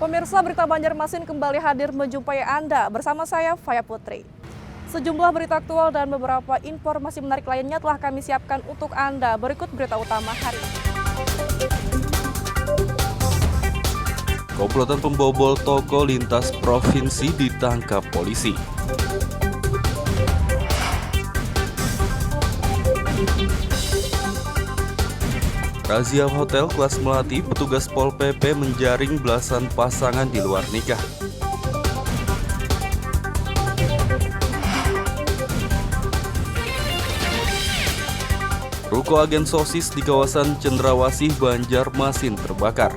Pemirsa, berita Banjarmasin kembali hadir menjumpai Anda. Bersama saya, Faya Putri. Sejumlah berita aktual dan beberapa informasi menarik lainnya telah kami siapkan untuk Anda. Berikut berita utama hari ini. Komplotan pembobol toko lintas provinsi ditangkap polisi. Razia hotel kelas melati, petugas Pol PP menjaring belasan pasangan di luar nikah. Ruko agen sosis di kawasan Cendrawasih, Banjarmasin terbakar.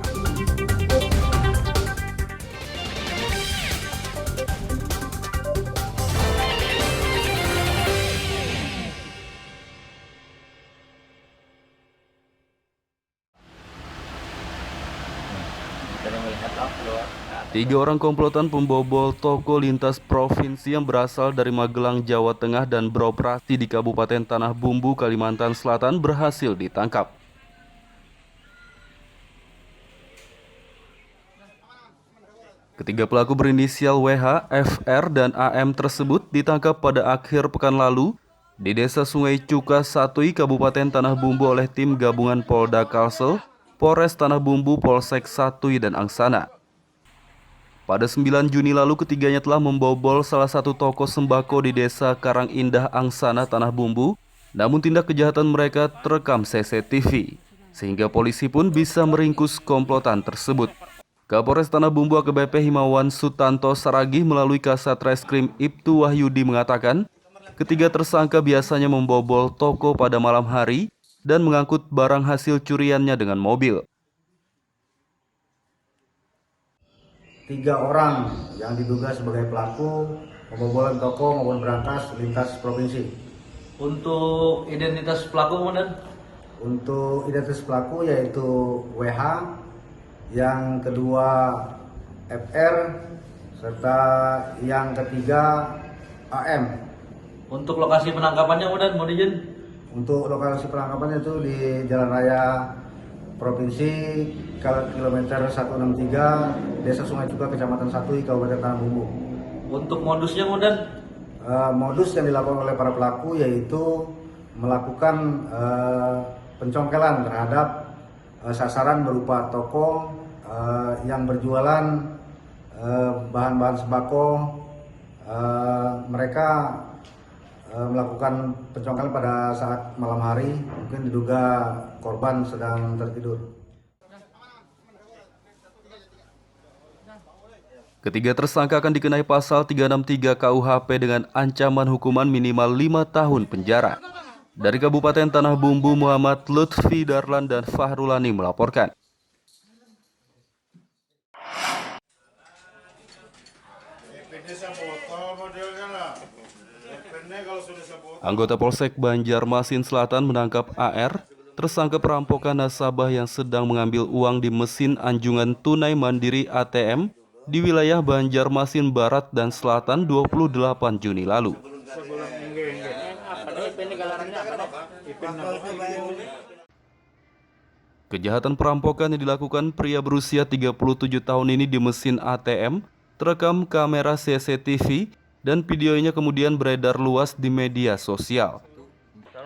Tiga orang komplotan pembobol toko lintas provinsi yang berasal dari Magelang, Jawa Tengah dan beroperasi di Kabupaten Tanah Bumbu, Kalimantan Selatan berhasil ditangkap. Ketiga pelaku berinisial WH, FR, dan AM tersebut ditangkap pada akhir pekan lalu di Desa Sungai Cuka Satui, Kabupaten Tanah Bumbu oleh tim gabungan Polda Kalsel, Polres Tanah Bumbu, Polsek Satui, dan Angsana. Pada 9 Juni lalu, ketiganya telah membobol salah satu toko sembako di Desa Karang Indah, Angsana, Tanah Bumbu. Namun tindak kejahatan mereka terekam CCTV, sehingga polisi pun bisa meringkus komplotan tersebut. Kapolres Tanah Bumbu AKBP Himawan Sutanto Saragih melalui Kasat Reskrim Ibtu Wahyudi mengatakan, ketiga tersangka biasanya membobol toko pada malam hari dan mengangkut barang hasil curiannya dengan mobil. 3 orang yang diduga sebagai pelaku pembobolan toko maupun brankas lintas provinsi. Untuk identitas pelaku kemudian? Untuk identitas pelaku yaitu WH, yang kedua FR, serta yang ketiga AM. Untuk lokasi penangkapannya kemudian mau izin? Untuk lokasi penangkapannya itu di Jalan Raya Provinsi kilometer 163, Desa Sungai Cuka, Kecamatan Satui, Kabupaten Tanah Bumbu. Untuk modusnya kemudian? Modus yang dilakukan oleh para pelaku yaitu melakukan pencongkelan terhadap sasaran berupa toko yang berjualan bahan-bahan sembako. Mereka melakukan pencongkelan pada saat malam hari, mungkin diduga korban sedang tertidur. Ketiga tersangka akan dikenai pasal 363 KUHP dengan ancaman hukuman minimal 5 tahun penjara. Dari Kabupaten Tanah Bumbu, Muhammad Lutfi Darlan dan Fahrulani melaporkan. Anggota Polsek Banjarmasin Selatan menangkap AR, tersangka perampokan nasabah yang sedang mengambil uang di mesin anjungan tunai mandiri ATM di wilayah Banjarmasin Barat dan Selatan 28 Juni lalu. Kejahatan perampokan yang dilakukan pria berusia 37 tahun ini di mesin ATM terekam kamera CCTV dan videonya kemudian beredar luas di media sosial.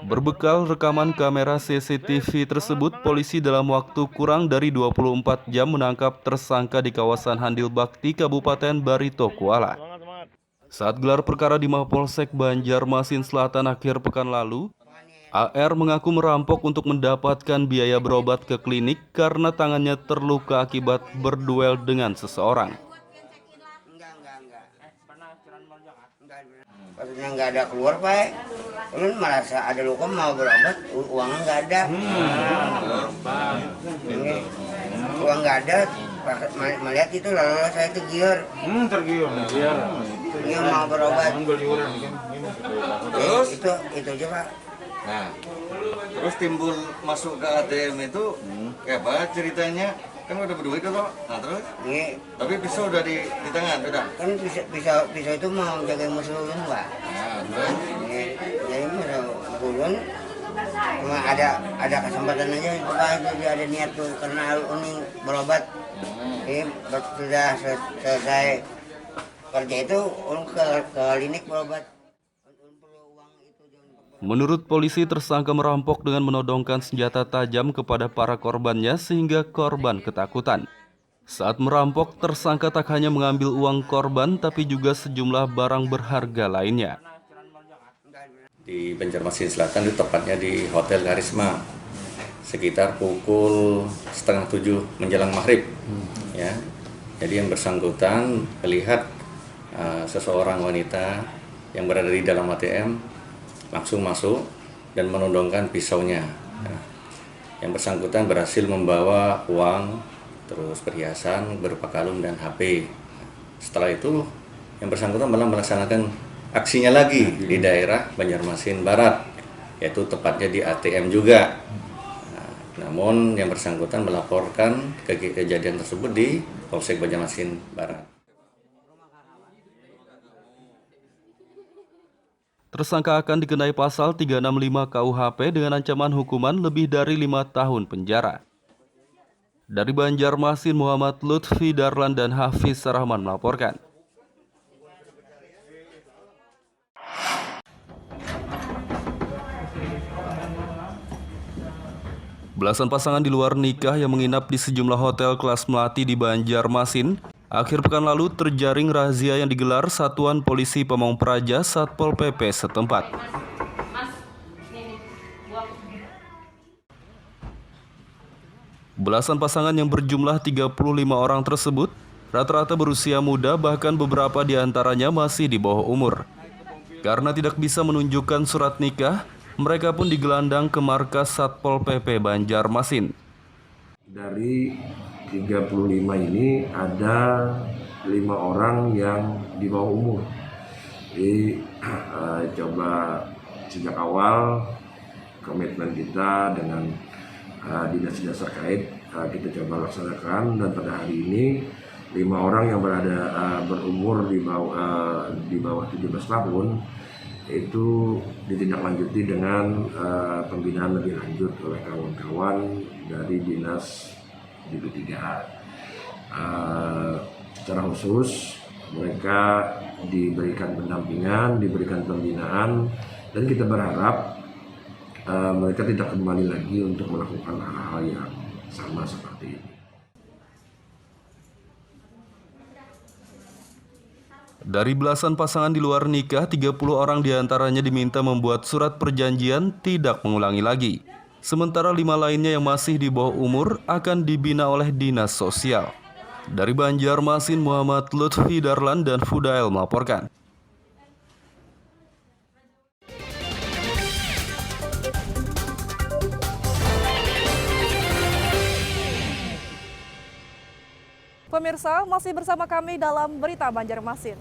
Berbekal rekaman kamera CCTV tersebut, polisi dalam waktu kurang dari 24 jam menangkap tersangka di kawasan Handil Bakti, Kabupaten Barito Kuala. Saat gelar perkara di Mapolsek Banjarmasin Selatan akhir pekan lalu, AR mengaku merampok untuk mendapatkan biaya berobat ke klinik karena tangannya terluka akibat berduel dengan seseorang. Maksudnya nggak ada keluar Pak, lu merasa ada luka mau berobat, uangnya nggak ada. Uang nggak ada, melihat itu lalu saya tergiur. Dia mau berobat. Terus itu aja Pak. Nah, terus timbul masuk ke ATM itu kayak apa ceritanya? Kan udah berduit itu loh. Nah terus? Tapi pisau udah di tangan, udah? Kan pisau itu mau jaga musuh dulu Pak. Nah, terus? Jadi musuh ulun cuma ada kesempatan aja Pak, jadi ada niat tuh karena ini berobat. Sudah selesai kerja itu ke klinik berobat. Menurut polisi, tersangka merampok dengan menodongkan senjata tajam kepada para korbannya sehingga korban ketakutan. Saat merampok, tersangka tak hanya mengambil uang korban tapi juga sejumlah barang berharga lainnya. Di Banjarmasin Selatan itu tepatnya di Hotel Karisma sekitar pukul 6:30 menjelang maghrib. Ya, jadi yang bersangkutan melihat seseorang wanita yang berada di dalam ATM langsung masuk dan menodongkan pisaunya. Yang bersangkutan berhasil membawa uang, terus perhiasan berupa kalung dan HP. Setelah itu yang bersangkutan malah melaksanakan aksinya lagi di daerah Banjarmasin Barat, yaitu tepatnya di ATM juga. Namun yang bersangkutan melaporkan kejadian tersebut di Polsek Banjarmasin Barat. Tersangka akan dikenai pasal 365 KUHP dengan ancaman hukuman lebih dari 5 tahun penjara. Dari Banjarmasin, Muhammad Lutfi Darlan dan Hafiz Rahman melaporkan. Belasan pasangan di luar nikah yang menginap di sejumlah hotel kelas melati di Banjarmasin akhir pekan lalu terjaring razia yang digelar Satuan Polisi Pamong Praja Satpol PP setempat. Belasan pasangan yang berjumlah 35 orang tersebut rata-rata berusia muda, bahkan beberapa di antaranya masih di bawah umur. Karena tidak bisa menunjukkan surat nikah, mereka pun digelandang ke markas Satpol PP Banjarmasin. Dari 35 ini ada 5 orang yang di bawah umur. Jadi coba sejak awal komitmen kita dengan dinas-dinas terkait kita coba laksanakan, dan pada hari ini 5 orang yang berumur di bawah 17 tahun itu ditindaklanjuti dengan pembinaan lebih lanjut oleh kawan-kawan dari dinas DP3. Secara khusus mereka diberikan pendampingan, diberikan pembinaan, dan kita berharap mereka tidak kembali lagi untuk melakukan hal-hal yang sama seperti ini. Dari belasan pasangan di luar nikah, 30 orang diantaranya diminta membuat surat perjanjian tidak mengulangi lagi. Sementara 5 lainnya yang masih di bawah umur akan dibina oleh dinas sosial. Dari Banjarmasin, Muhammad Lutfi Darlan dan Fudail melaporkan. Pemirsa, masih bersama kami dalam Berita Banjarmasin.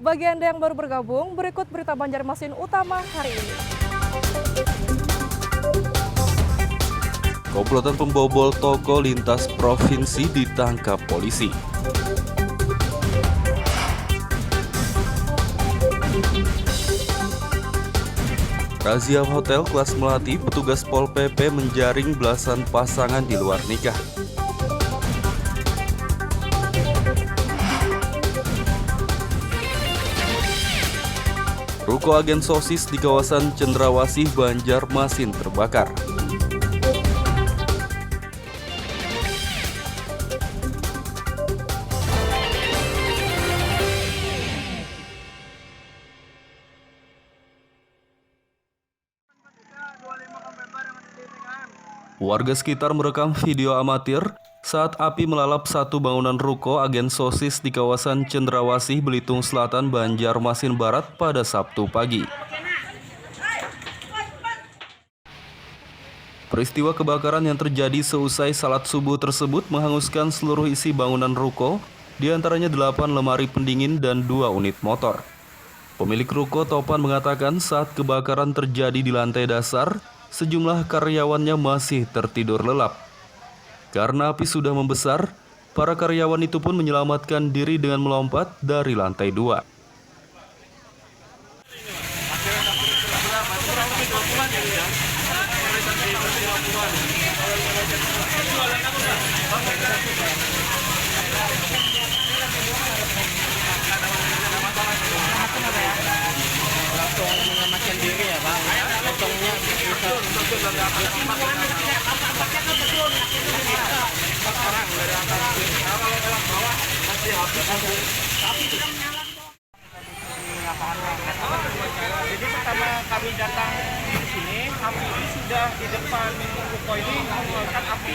Bagi Anda yang baru bergabung, berikut Berita Banjarmasin utama hari ini. Komplotan pembobol toko lintas provinsi ditangkap polisi. Razia hotel kelas melati, petugas Pol PP menjaring belasan pasangan di luar nikah. Ruko agen sosis di kawasan Cendrawasih, Banjarmasin terbakar. Warga sekitar merekam video amatir saat api melalap satu bangunan ruko agen sosis di kawasan Cendrawasih, Belitung Selatan, Banjarmasin Barat pada Sabtu pagi. Peristiwa kebakaran yang terjadi seusai salat subuh tersebut menghanguskan seluruh isi bangunan ruko, diantaranya 8 lemari pendingin dan 2 unit motor. Pemilik ruko Topan mengatakan saat kebakaran terjadi di lantai dasar, sejumlah karyawannya masih tertidur lelap. Karena api sudah membesar, para karyawan itu pun menyelamatkan diri dengan melompat dari lantai 2. Jadi pertama kami datang di sini, api ini sudah di depan ruko ini mengeluarkan api.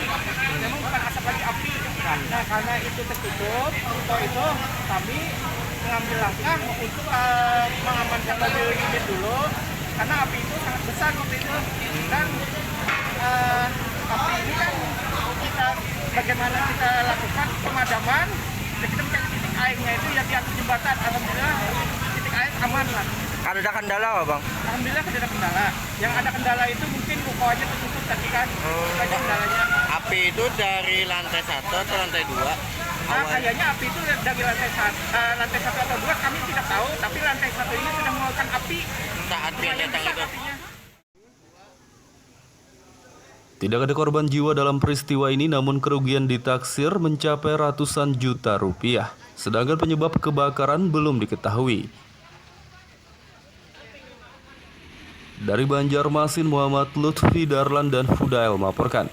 Memang bukan asap lagi api. Nah, karena itu tertutup ruko itu, kami mengambil langkah untuk mengamankan mobil unit dulu, karena api itu sangat besar waktu itu. Dan api ini kan bagaimana kita lakukan pemadaman, dan kita mencari titik airnya itu yang di atas jembatan. Alhamdulillah titik air aman lah. Ada kendala apa, Bang? Alhamdulillah tidak ada kendala. Yang ada kendala itu mungkin ruko aja tertutup tadi kan. Banyak kendalanya. Api itu dari lantai 1 atau lantai 2? Nah, kayaknya api itu dari lantai 1 atau 2 kami tidak tahu, tapi lantai 1 ini sudah mengeluarkan api. Entah apinya Lumayan besar itu. apinya. Tidak ada korban jiwa dalam peristiwa ini, namun kerugian ditaksir mencapai ratusan juta rupiah. Sedangkan penyebab kebakaran belum diketahui. Dari Banjarmasin, Muhammad Lutfi Darlan dan Fudail melaporkan.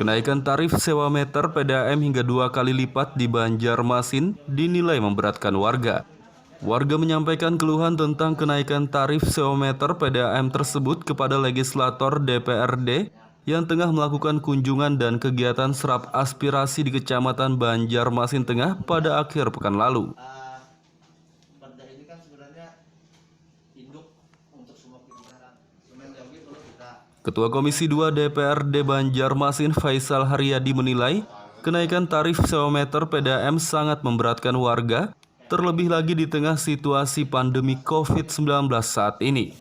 Kenaikan tarif sewa meter PDAM hingga 2 kali lipat di Banjarmasin dinilai memberatkan warga. Warga menyampaikan keluhan tentang kenaikan tarif sewa meter PDAM tersebut kepada legislator DPRD yang tengah melakukan kunjungan dan kegiatan serap aspirasi di Kecamatan Banjarmasin Tengah pada akhir pekan lalu. Ketua Komisi 2 DPRD Banjarmasin Faisal Haryadi menilai kenaikan tarif sewa meter PDAM sangat memberatkan warga, terlebih lagi di tengah situasi pandemi COVID-19 saat ini.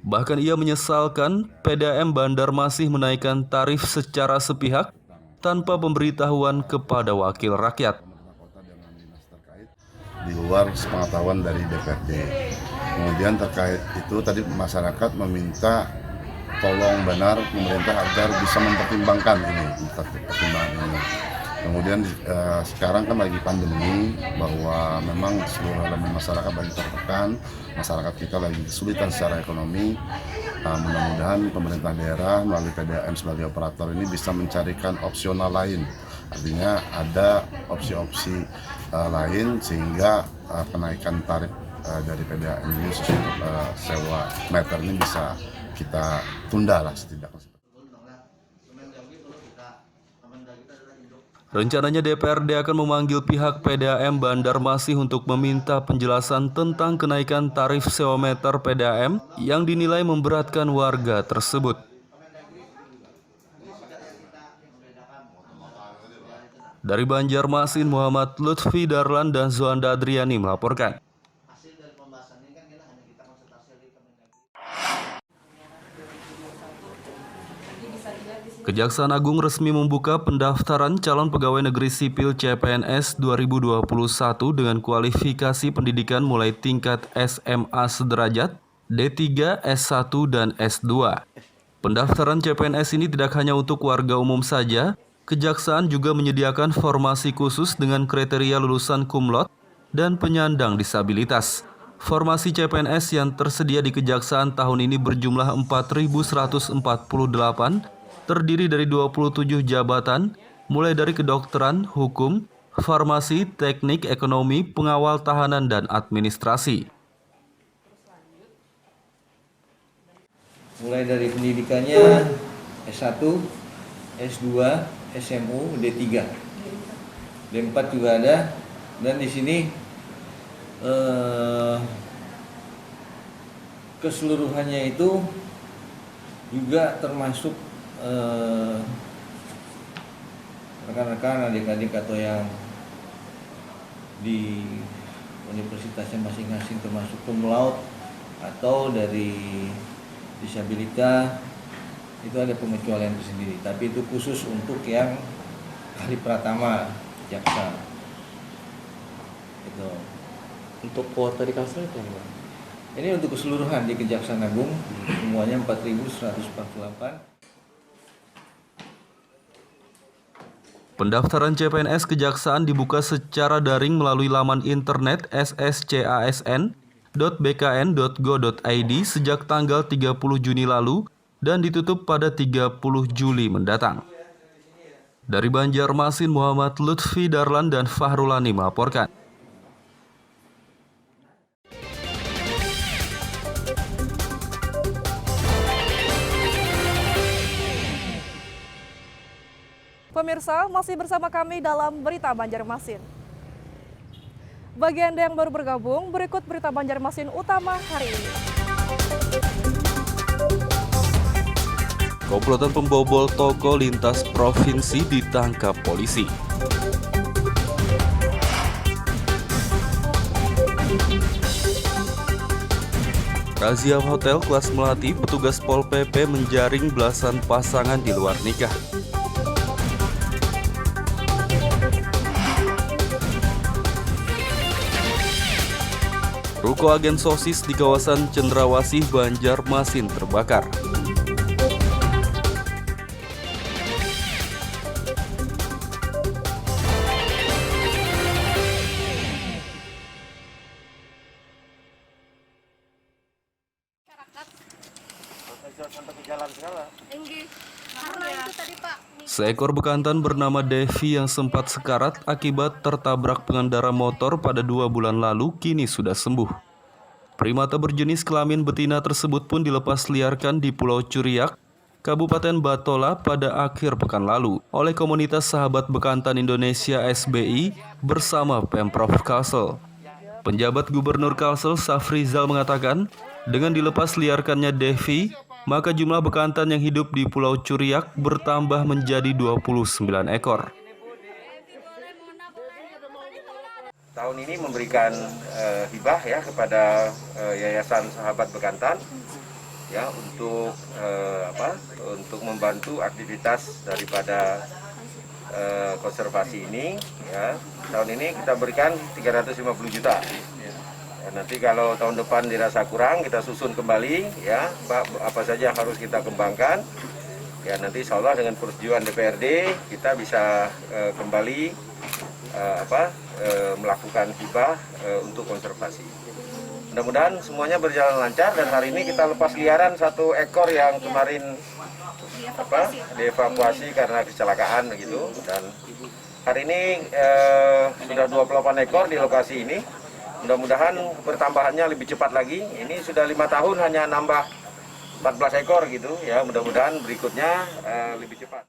Bahkan ia menyesalkan PDAM Banjarmasin menaikkan tarif secara sepihak tanpa pemberitahuan kepada wakil rakyat. Di luar sepengetahuan dari DPRD. Kemudian terkait itu tadi masyarakat meminta tolong benar pemerintah agar bisa mempertimbangkan ini. Kemudian sekarang kan lagi pandemi, bahwa memang seluruh elemen masyarakat lagi tertekan, masyarakat kita lagi kesulitan secara ekonomi. Mudah-mudahan pemerintah daerah melalui PDAM sebagai operator ini bisa mencarikan opsional lain. Artinya ada opsi-opsi lain sehingga kenaikan tarif dari PDAM ini untuk sewa meter ini bisa kita tunda lah setidaknya. Rencananya DPRD akan memanggil pihak PDAM Banjarmasin untuk meminta penjelasan tentang kenaikan tarif sewa meter PDAM yang dinilai memberatkan warga tersebut. Dari Banjarmasin, Muhammad Lutfi Darlan dan Zoanda Adriani melaporkan. Kejaksaan Agung resmi membuka pendaftaran calon pegawai negeri sipil CPNS 2021 dengan kualifikasi pendidikan mulai tingkat SMA sederajat, D3, S1, dan S2. Pendaftaran CPNS ini tidak hanya untuk warga umum saja, Kejaksaan juga menyediakan formasi khusus dengan kriteria lulusan cum laude dan penyandang disabilitas. Formasi CPNS yang tersedia di Kejaksaan tahun ini berjumlah 4.148, terdiri dari 27 jabatan, mulai dari kedokteran, hukum, farmasi, teknik, ekonomi, pengawal tahanan, dan administrasi. Mulai dari pendidikannya S1, S2, SMU, D3. D4 juga ada, dan di sini keseluruhannya itu juga termasuk rekan-rekan, adik-adik atau yang di universitasnya masing-masing termasuk cum laude atau dari disabilitas, itu ada pengecualian tersendiri. Tapi itu khusus untuk yang ahli pratama jaksa. Itu. Untuk kuota di Kalsel itu enggak? Ini untuk keseluruhan di Kejaksaan Agung semuanya 4.148. Pendaftaran CPNS Kejaksaan dibuka secara daring melalui laman internet sschasn.bkn.go.id sejak tanggal 30 Juni lalu dan ditutup pada 30 Juli mendatang. Dari Banjarmasin, Muhammad Lutfi Darlan dan Fahrulani melaporkan. Pemirsa, masih bersama kami dalam Berita Banjarmasin. Bagi Anda yang baru bergabung, berikut Berita Banjarmasin utama hari ini. Komplotan pembobol toko lintas provinsi ditangkap polisi. Razia hotel kelas melati, petugas Pol PP menjaring belasan pasangan di luar nikah. Ruko agen sosis di kawasan Cendrawasih, Banjarmasin terbakar. Seekor bekantan bernama Devi yang sempat sekarat akibat tertabrak pengendara motor pada 2 bulan lalu kini sudah sembuh. Primata berjenis kelamin betina tersebut pun dilepas liarkan di Pulau Curiak, Kabupaten Batola pada akhir pekan lalu oleh komunitas Sahabat Bekantan Indonesia SBI bersama Pemprov Kalsel. Penjabat Gubernur Kalsel Safrizal mengatakan, dengan dilepas liarkannya Devi, maka jumlah bekantan yang hidup di Pulau Curiak bertambah menjadi 29 ekor. Tahun ini memberikan hibah ya kepada Yayasan Sahabat Bekantan ya untuk untuk membantu aktivitas daripada konservasi ini ya. Tahun ini kita berikan 350 juta. Ya, nanti kalau tahun depan dirasa kurang, kita susun kembali ya, apa saja yang harus kita kembangkan. Ya, nanti insya Allah dengan persetujuan DPRD kita bisa kembali melakukan hibah untuk konservasi. Mudah-mudahan semuanya berjalan lancar dan hari ini kita lepas liaran 1 ekor yang kemarin dievakuasi karena kecelakaan begitu, dan hari ini sudah 28 ekor di lokasi ini. Mudah-mudahan pertambahannya lebih cepat lagi. Ini sudah 5 tahun hanya nambah 14 ekor gitu ya. Mudah-mudahan berikutnya lebih cepat.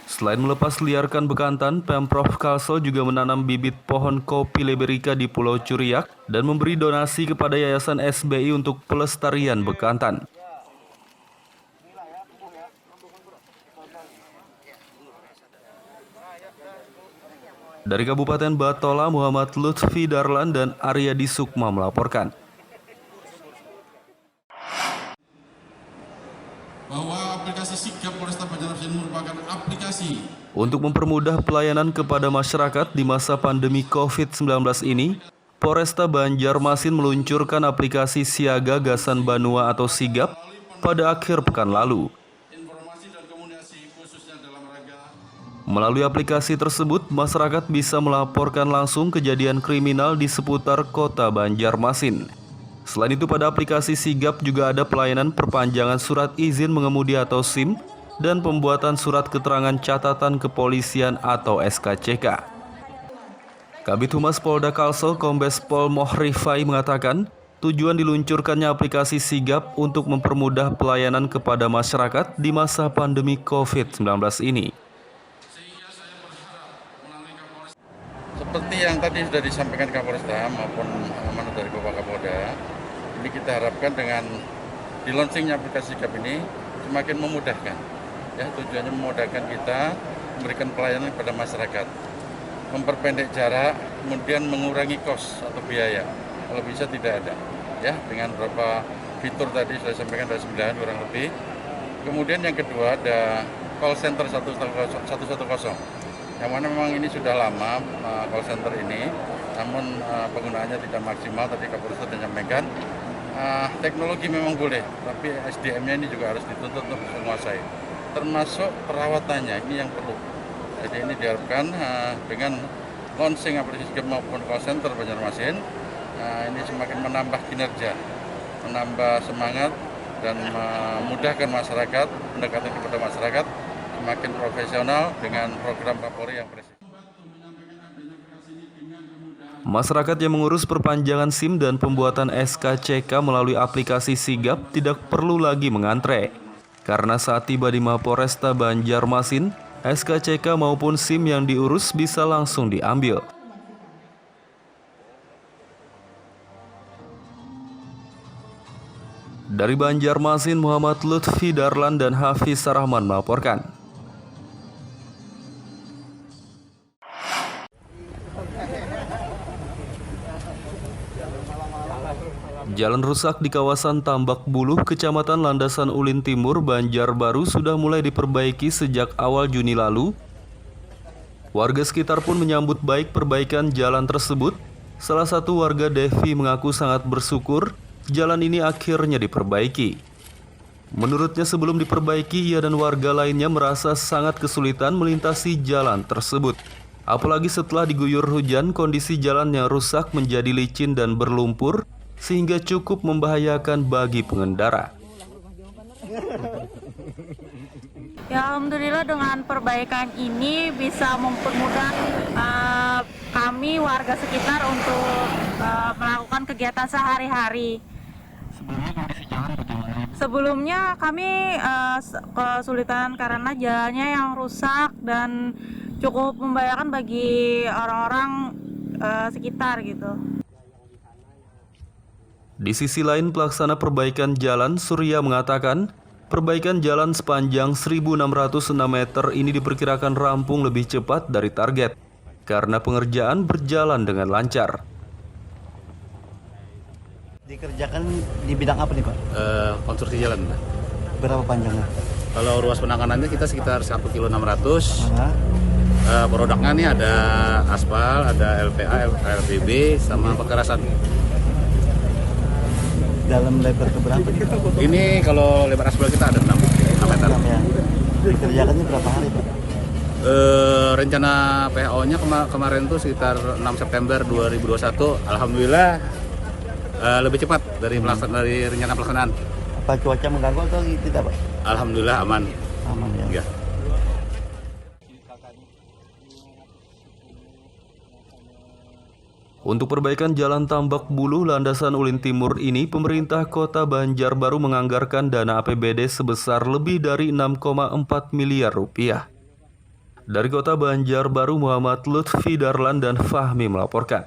Selain melepas liarkan bekantan, Pemprov Kalsel juga menanam bibit pohon kopi Liberica di Pulau Curiak dan memberi donasi kepada Yayasan SBI untuk pelestarian bekantan. Dari Kabupaten Batola, Muhammad Lutfi Darlan dan Aryadi Sukma melaporkan. Bahwa aplikasi Sigap Polresta Banjarmasin merupakan aplikasi untuk mempermudah pelayanan kepada masyarakat di masa pandemi COVID-19 ini, Polresta Banjarmasin meluncurkan aplikasi Siaga Gasan Banua atau Sigap pada akhir pekan lalu. Melalui aplikasi tersebut, masyarakat bisa melaporkan langsung kejadian kriminal di seputar kota Banjarmasin. Selain itu, pada aplikasi Sigap juga ada pelayanan perpanjangan surat izin mengemudi atau SIM dan pembuatan surat keterangan catatan kepolisian atau SKCK. Kabid Humas Polda Kalsel Kombes Pol Mohrifai mengatakan, tujuan diluncurkannya aplikasi Sigap untuk mempermudah pelayanan kepada masyarakat di masa pandemi COVID-19 ini. seperti yang tadi sudah disampaikan Kapolresta maupun amanat dari Bapak Kapolda. Ini kita harapkan dengan di launchingnya aplikasi Sigap ini semakin memudahkan. Ya, tujuannya memudahkan kita memberikan pelayanan kepada masyarakat, memperpendek jarak, kemudian mengurangi kos atau biaya. Kalau bisa tidak ada. Ya, dengan beberapa fitur tadi saya sampaikan ada 9 kurang lebih. Kemudian yang kedua ada call center 110, yang mana memang ini sudah lama call center ini. namun penggunaannya tidak maksimal. Tadi Kapolres sudah menyampaikan, teknologi memang boleh, tapi SDM-nya ini juga harus dituntut untuk menguasai, termasuk perawatannya, ini yang perlu. Jadi ini diharapkan dengan launching aplikasi sigap maupun call center Banjarmasin, ini semakin menambah kinerja, menambah semangat, dan memudahkan masyarakat, pendekatan kepada masyarakat semakin profesional dengan program Kapolri yang presisi. Masyarakat yang mengurus perpanjangan SIM dan pembuatan SKCK melalui aplikasi Sigap tidak perlu lagi mengantre. Karena saat tiba di Mapolresta Banjarmasin, SKCK maupun SIM yang diurus bisa langsung diambil. Dari Banjarmasin, Muhammad Lutfi Darlan dan Hafiz Rahman melaporkan. Jalan rusak di kawasan Tambak Buluh, Kecamatan Landasan Ulin Timur, Banjarbaru sudah mulai diperbaiki sejak awal Juni lalu. Warga sekitar pun menyambut baik perbaikan jalan tersebut. Salah satu warga, Devi, mengaku sangat bersyukur jalan ini akhirnya diperbaiki. Menurutnya sebelum diperbaiki, ia dan warga lainnya merasa sangat kesulitan melintasi jalan tersebut. Apalagi setelah diguyur hujan, kondisi jalan yang rusak menjadi licin dan berlumpur, sehingga cukup membahayakan bagi pengendara. Ya, alhamdulillah dengan perbaikan ini bisa mempermudah kami warga sekitar untuk melakukan kegiatan sehari-hari. Sebelumnya kami kesulitan karena jalannya yang rusak dan cukup membahayakan bagi orang-orang sekitar gitu. Di sisi lain, pelaksana perbaikan jalan Surya mengatakan, perbaikan jalan sepanjang 1.606 meter ini diperkirakan rampung lebih cepat dari target, karena pengerjaan berjalan dengan lancar. Dikerjakan di bidang apa nih Pak? Konstruksi jalan. Berapa panjangnya? Kalau ruas penanganannya kita sekitar 1,6 km. Produknya nih ada aspal, ada LPA, LPB, sama pekerasan. Dalam lebar keberapa? Ini kalau lebar aspal kita ada 6 meter. Ya. Dikerjakannya berapa hari Pak? Rencana PO-nya kemarin tuh sekitar 6 September 2021. Alhamdulillah lebih cepat dari rencana pelaksanaan. Apa cuaca mengganggu atau tidak Pak? Alhamdulillah aman. Aman ya. Untuk perbaikan jalan Tambak Buluh Landasan Ulin Timur ini, pemerintah Kota Banjarbaru menganggarkan dana APBD sebesar lebih dari 6,4 miliar rupiah. Dari Kota Banjarbaru, Muhammad Lutfi Darlan dan Fahmi melaporkan.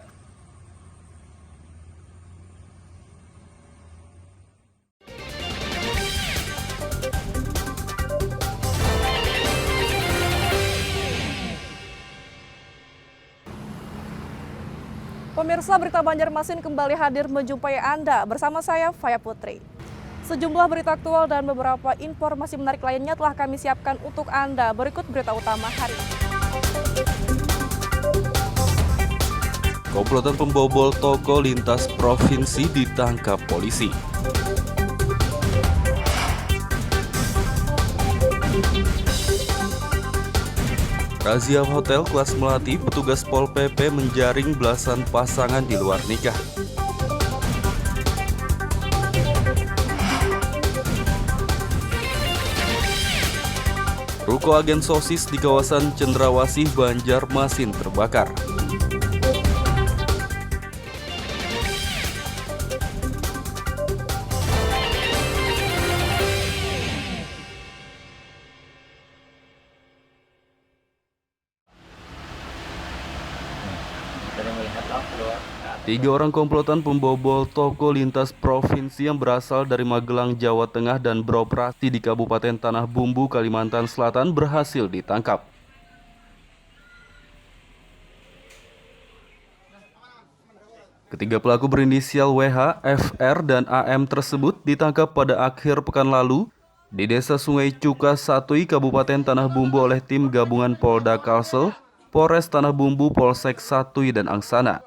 Pemirsa, Berita Banjarmasin kembali hadir menjumpai Anda bersama saya, Faya Putri. Sejumlah berita aktual dan beberapa informasi menarik lainnya telah kami siapkan untuk Anda. Berikut berita utama hari ini. Komplotan pembobol toko lintas provinsi ditangkap polisi. Razia hotel kelas melati, petugas Pol PP menjaring belasan pasangan di luar nikah. Ruko agen sosis di kawasan Cendrawasih, Banjarmasin terbakar. Tiga orang komplotan pembobol toko lintas provinsi yang berasal dari Magelang, Jawa Tengah dan beroperasi di Kabupaten Tanah Bumbu, Kalimantan Selatan berhasil ditangkap. Ketiga pelaku berinisial WH, FR, dan AM tersebut ditangkap pada akhir pekan lalu di Desa Sungai Cuka, Satui, Kabupaten Tanah Bumbu oleh tim gabungan Polda Kalsel, Polres Tanah Bumbu, Polsek Satui, dan Angsana.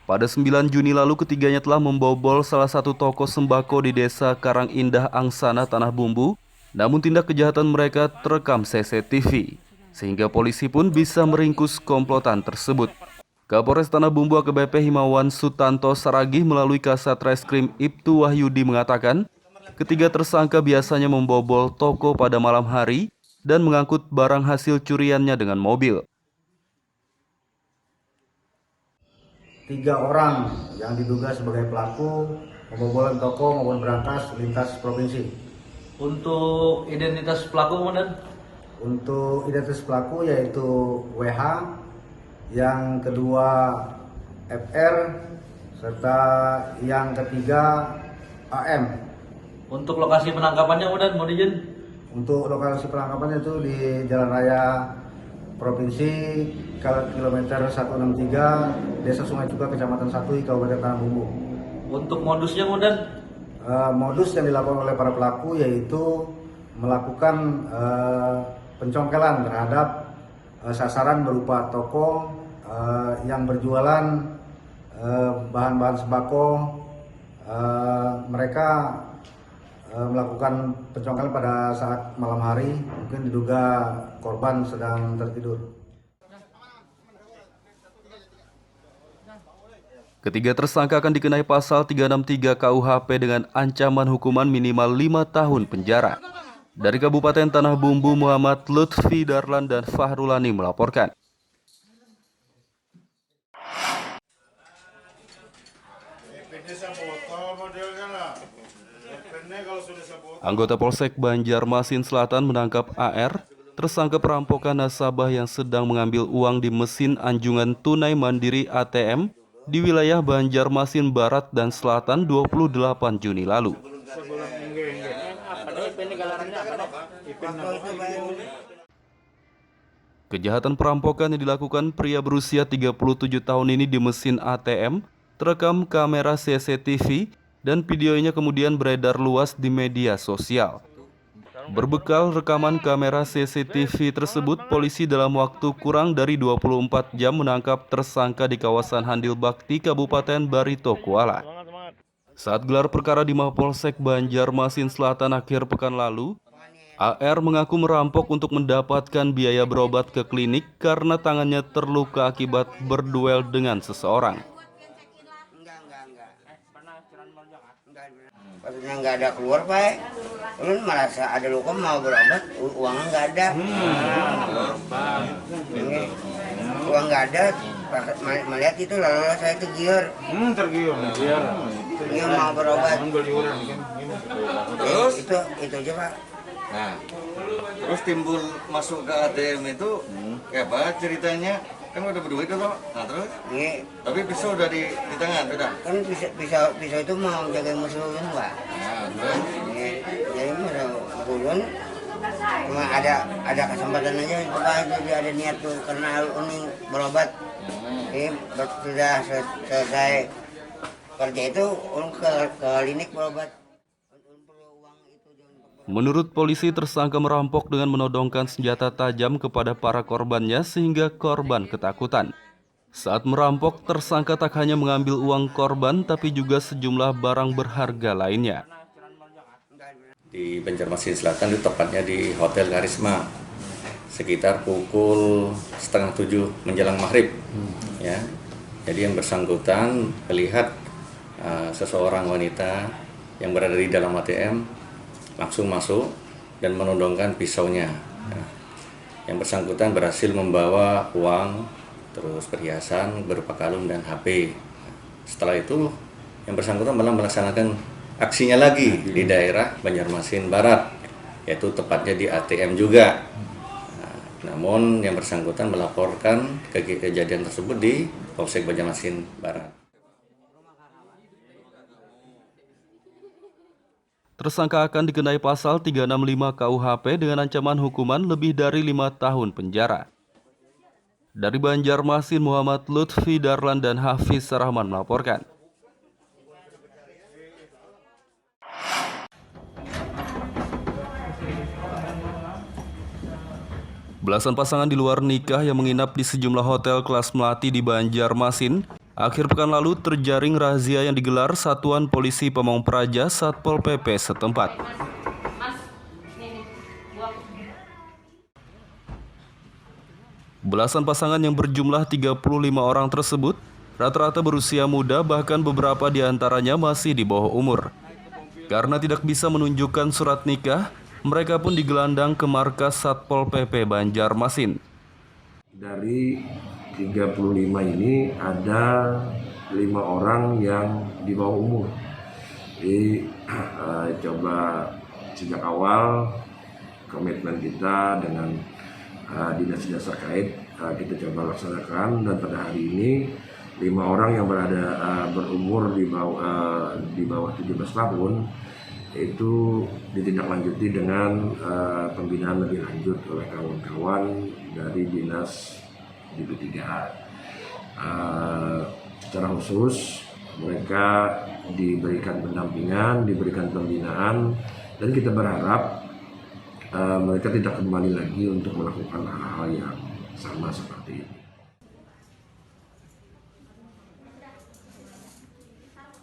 Pada 9 Juni lalu ketiganya telah membobol salah satu toko sembako di Desa Karangindah Angsana Tanah Bumbu, namun tindak kejahatan mereka terekam CCTV, sehingga polisi pun bisa meringkus komplotan tersebut. Kapolres Tanah Bumbu AKBP Himawan Sutanto Saragih melalui Kasat Reskrim Ibtu Wahyudi mengatakan, ketiga tersangka biasanya membobol toko pada malam hari dan mengangkut barang hasil curiannya dengan mobil. 3 orang yang diduga sebagai pelaku pembobolan toko maupun brankas lintas provinsi. Untuk identitas pelaku kemudian? Untuk identitas pelaku yaitu WH, yang kedua FR, serta yang ketiga AM. Untuk lokasi penangkapannya kemudian mau izin? Untuk lokasi penangkapannya itu di Jalan Raya Provinsi kilometer 163, Desa Sungai Cuka, Kecamatan Satui, Kabupaten Tanah Bumbu. Untuk modusnya kemudian? Modus yang dilakukan oleh para pelaku yaitu melakukan pencongkelan terhadap sasaran berupa toko yang berjualan bahan-bahan sembako. Mereka melakukan pencongkelan pada saat malam hari, mungkin diduga korban sedang tertidur. Ketiga tersangka akan dikenai pasal 363 KUHP dengan ancaman hukuman minimal 5 tahun penjara. Dari Kabupaten Tanah Bumbu, Muhammad Lutfi Darlan dan Fahrulani melaporkan. Anggota Polsek Banjarmasin Selatan menangkap AR, tersangka perampokan nasabah yang sedang mengambil uang di mesin anjungan tunai mandiri ATM di wilayah Banjarmasin Barat dan Selatan 28 Juni lalu. Kejahatan perampokan yang dilakukan pria berusia 37 tahun ini di mesin ATM terekam kamera CCTV dan videonya kemudian beredar luas di media sosial. Berbekal rekaman kamera CCTV tersebut, polisi dalam waktu kurang dari 24 jam menangkap tersangka di kawasan Handil Bakti, Kabupaten Barito Kuala. Saat gelar perkara di Mapolsek Banjarmasin Selatan akhir pekan lalu, AR mengaku merampok untuk mendapatkan biaya berobat ke klinik karena tangannya terluka akibat berduel dengan seseorang. Maksudnya nggak ada keluar Pak, lu merasa ada luka mau berobat, uangnya nggak ada. Uang nggak ada, melihat itu lalu saya tergiur. Tergiur mau berobat. Terus? Itu aja Pak. Nah, terus timbul masuk ke ATM itu, kayak apa ceritanya? Kan udah berduit itu, nah terus? Tapi pisau udah di tangan, udah? Kan pisau itu mau jaga musuh kan Pak. Nah, terus? Jadi musuh cuma ada kesempatan aja Pak, jadi ada niat tuh karena ini berobat. Ini sudah selesai kerja itu ke klinik berobat. Menurut polisi, tersangka merampok dengan menodongkan senjata tajam kepada para korbannya sehingga korban ketakutan. Saat merampok, tersangka tak hanya mengambil uang korban tapi juga sejumlah barang berharga lainnya. Di Banjarmasin Selatan, itu tepatnya di Hotel Karisma, sekitar pukul 6:30 menjelang maghrib. Ya, jadi yang bersangkutan melihat seseorang wanita yang berada di dalam ATM langsung masuk dan menodongkan pisaunya. Yang bersangkutan berhasil membawa uang, terus perhiasan berupa kalung dan HP. Setelah itu yang bersangkutan malah melaksanakan aksinya lagi di daerah Banjarmasin Barat, yaitu tepatnya di ATM juga. Namun yang bersangkutan melaporkan kejadian tersebut di Polsek Banjarmasin Barat. Tersangka akan dikenai pasal 365 KUHP dengan ancaman hukuman lebih dari 5 tahun penjara. Dari Banjarmasin, Muhammad Lutfi Darlan dan Hafiz Rahman melaporkan. Belasan pasangan di luar nikah yang menginap di sejumlah hotel kelas melati di Banjarmasin Akhir pekan lalu terjaring razia yang digelar Satuan Polisi Pamong Praja Satpol PP setempat. Belasan pasangan yang berjumlah 35 orang tersebut rata-rata berusia muda, bahkan beberapa di antaranya masih di bawah umur. Karena tidak bisa menunjukkan surat nikah, mereka pun digelandang ke markas Satpol PP Banjarmasin. Dari 35 ini ada 5 orang yang di bawah umur. Jadi coba sejak awal komitmen kita dengan dinas-dinas terkait kita coba laksanakan, dan pada hari ini 5 orang yang berumur di bawah 17 tahun itu ditindaklanjuti dengan pembinaan lebih lanjut oleh kawan-kawan dari dinas DP3. Secara khusus mereka diberikan pendampingan, diberikan pembinaan, dan kita berharap mereka tidak kembali lagi untuk melakukan hal-hal yang sama seperti ini.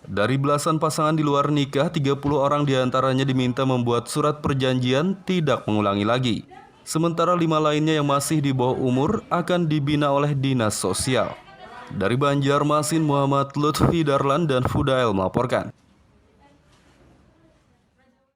Dari belasan pasangan di luar nikah, 30 orang diantaranya diminta membuat surat perjanjian tidak mengulangi lagi. Sementara 5 lainnya yang masih di bawah umur akan dibina oleh dinas sosial. Dari Banjarmasin, Muhammad Lutfi Darlan dan Fudail melaporkan.